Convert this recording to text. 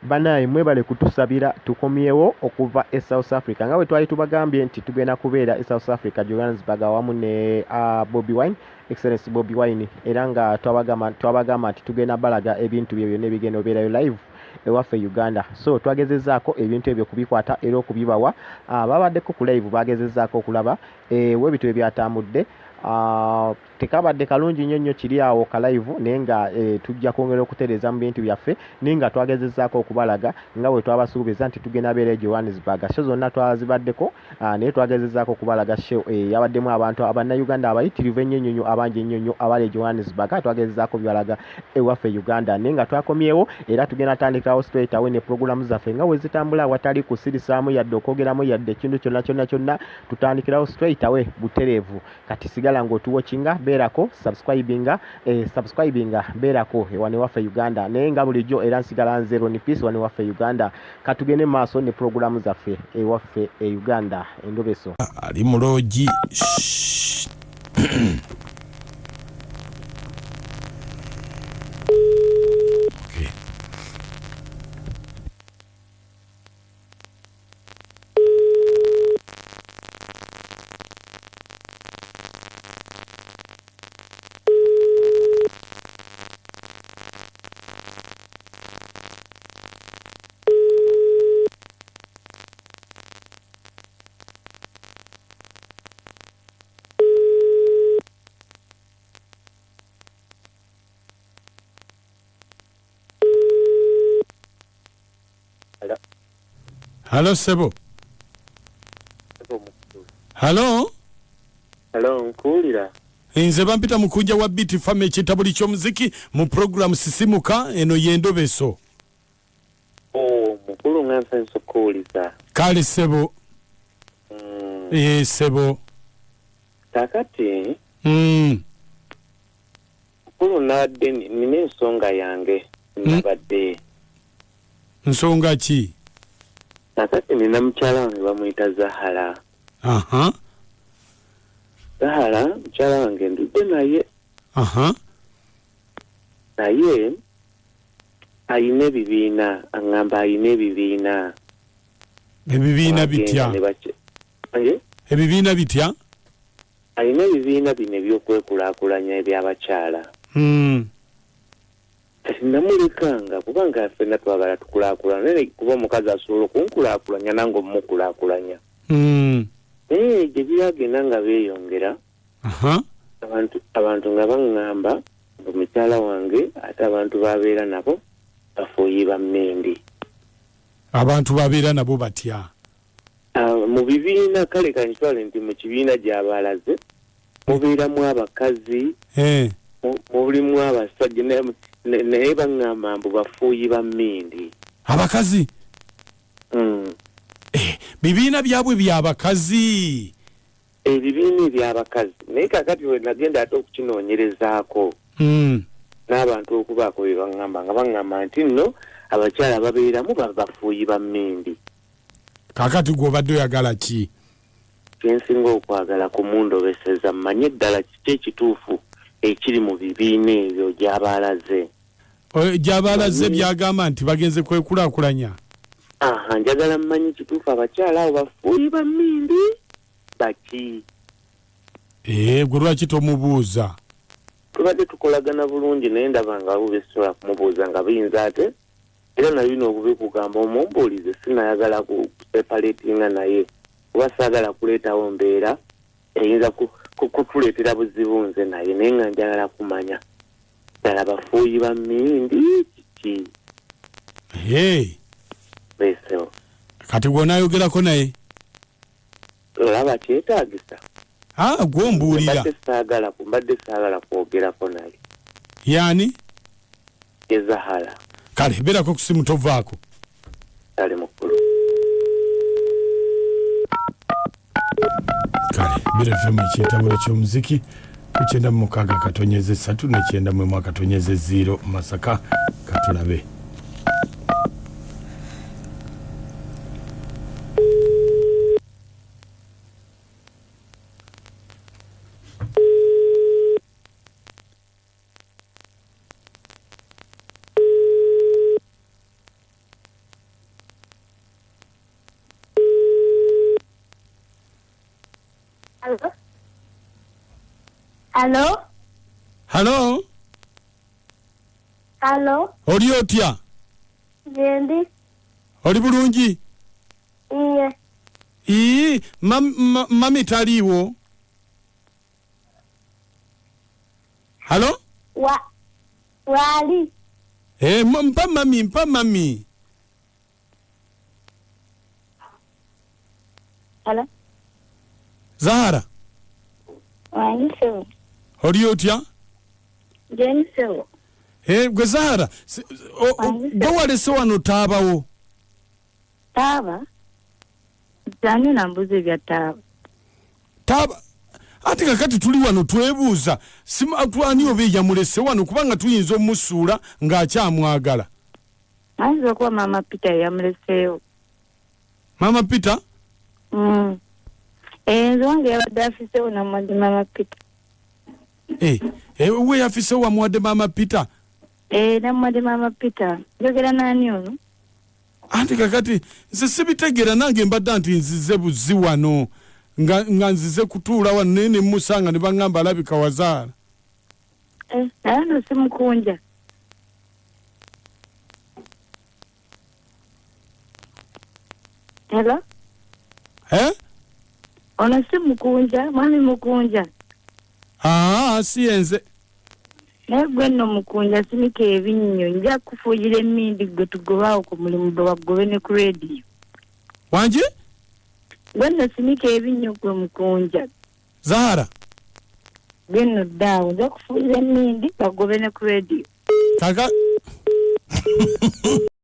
Banaye mwebale kutusabira tukomyewo okuva e South Africa nga bwe twali tubagambye nti tugenda kubeera e South Africa Johannesburg awamu ne Bobby Wine Excellence Bobby Wine era nga twabagamba nti tugenda balaga ebintu bye byonna ebigenda obeerayo live ewaffe Uganda. So twagezezzaako ebintu ebyo kubikwata era okubibawa babaddeko ku live bagezezzaako okulaba webintu bye byatambudde. Tekabadde kalungi nnyo kiri awo ka live naye nga tujja kwongera okutereeza mu bintu byaffe naye nga twagezezzaako okubalaga nga bwe twabasuubiza nti tugenda beera e Johannesburg. Show zonna twazibaddeko naye twagezezzaako okubalaga show yabaddemu abantu abannayuganda abayitirivu ennyo abangi ennyo abali e Johannesburg twagezezzaako bibalaga ewaffe Uganda naye nga twakomyewo era tugenda tandikirawo straight away ne programu zaffe nga bwe zitambula awatali kusirisaamu yadde okwogeramu yadde ekintu kyonna tutandikirawo straight away butereevu. Kati sigala ng'otuwatchinga beerako subscribinga beerako ewano ewaffe Uganda naye nga bulijjo era nsigala nzero ni peace wano ewaffe Uganda. Katugende maaso ne programu zaffe ewaffe e Uganda endobeso ali mulogi Hello Sebo. Hello? Hello, nkuulira. Nze bampita mukujja wa Beat Family ekitabuli ky'omuziki mu program sisimuka eno y'endobeso. Oh, mukulu ngansa nsokuuliza. Kale Sebo. Sebo. Kakati. Mukulu nadde nina ensonga yange. Nabadde. Nsonga ki? Kakati nina mukyala wange bamuyita Zahara. Zahara mukyala wange ndudde naye. Naye ayina ebibiina aŋŋamba ayina ebibiina. Ebibiina bitya? Ebibiina bitya? Ayina ebibiina bino ebyokwekulaakulanya eby'abakyala. Namulekanga kubanga ffenna twagala tukulaakulana naye kuba omukazi asobola okunkulaakulanya nange omukulaakulanya. Naye gye byagenda nga beeyongera abantu nga baŋŋamba omukyala wange ate abantu babeera nabo bafuuyi ba mmindi. Abantu babeera nabo batya? Mu bibiina kale kankitwale nti mu kibiina gy'abalaze mubeeramu abakazi mulimu abasajja naye baŋŋamba mbu bafuuyi ba mmindi. Abakazi? Bibiina byabwe by'abakazi. Ebibiina eby'abakazi naye kakati we nagenda ate okukinoonyerezaako n'abantu okubaako bye baŋŋamba nga baŋŋamba nti nno abakyala babeeramu bafuuyi ba mmindi. Kakati gw'obadde oyagala ki? Kyensinga okwagala kumundobeseza mmanye eddala kiki ekituufu ekiri mu bibiina ebyo gy'abalaze. Gy'abalaze byagamba nti bagenze kwekulaakulanya? Njagala mmanyi kituufu abakyala abo bafuuyi ba mmindi baki? Gwe lwaki tomubuuza? Tubadde tukolagana bulungi naye ndaba nga abo besobola kumubuuza nga biyinza ate era nalina okubikugamba omumbuulize sinayagala kusepaletinga naye kuba saagala kuleetawo mbeera eyinza kutuleetera buzibu nze naye naye nga njagala kumanya ddala bafuuyi ba mmindi kiki? Beesewo. Kati gw'onaayogerako naye? Olaba kyetaagisa? Gw'ombuulira. Mbadde saagala kwogerako naye. Yaani? Zahara. Kale beerako ku simu tovaako. Kale mukulu. Kale birafemu ekyetawulo ky'omuziki ku 96 ne 91 Masaka katulabe. Hello? Halo? Hello? Oli otya? Jendi? Oli bulungi? Iye. Mami taliiwo. Halo? Wali. Mpa mami. Hello? Zahara? Wangi sewo. Oli otya? Jendi sewo. Gwe Zahara, gwe walese wano taabawo. Taaba? Zani na mbuzi vya taaba. Taaba? Ate kakati tuli wano twebuuza. Ani oba yamulese wano kubanga tuyinza omusuula ng'akyamwagala. Ayinza okuba Mama Peter yamuleseewo. Mama Peter? Nze wange yabadde afiseewo namuwadde Mama Peter. We yafiseewo wamuwadde Mama Peter? Namuwadde Mama Peter. Njogera n'ani ono? Anti kakati nze sibitegeera nange mbadde nti nzize buzzi wano nga nzize kutuula wano naye ne musanga ne baŋŋamba alabika wazaala. Naye ono si mukunja. Hello? Ono si mukunja, mwami mukunja. Si yenze. Naye gwe nno mukunja simika ebinnyo nja kufuuyira emmindi gwe tugobaawo ku mulimu gwe wagobe ne ku rediyo. Wangi? Gwe nno simika ebinnyo gwe mukunja. Zahara? Gwe nno ddaawo nja kufuuyira emmindi bagobe ne ku rediyo. Kaka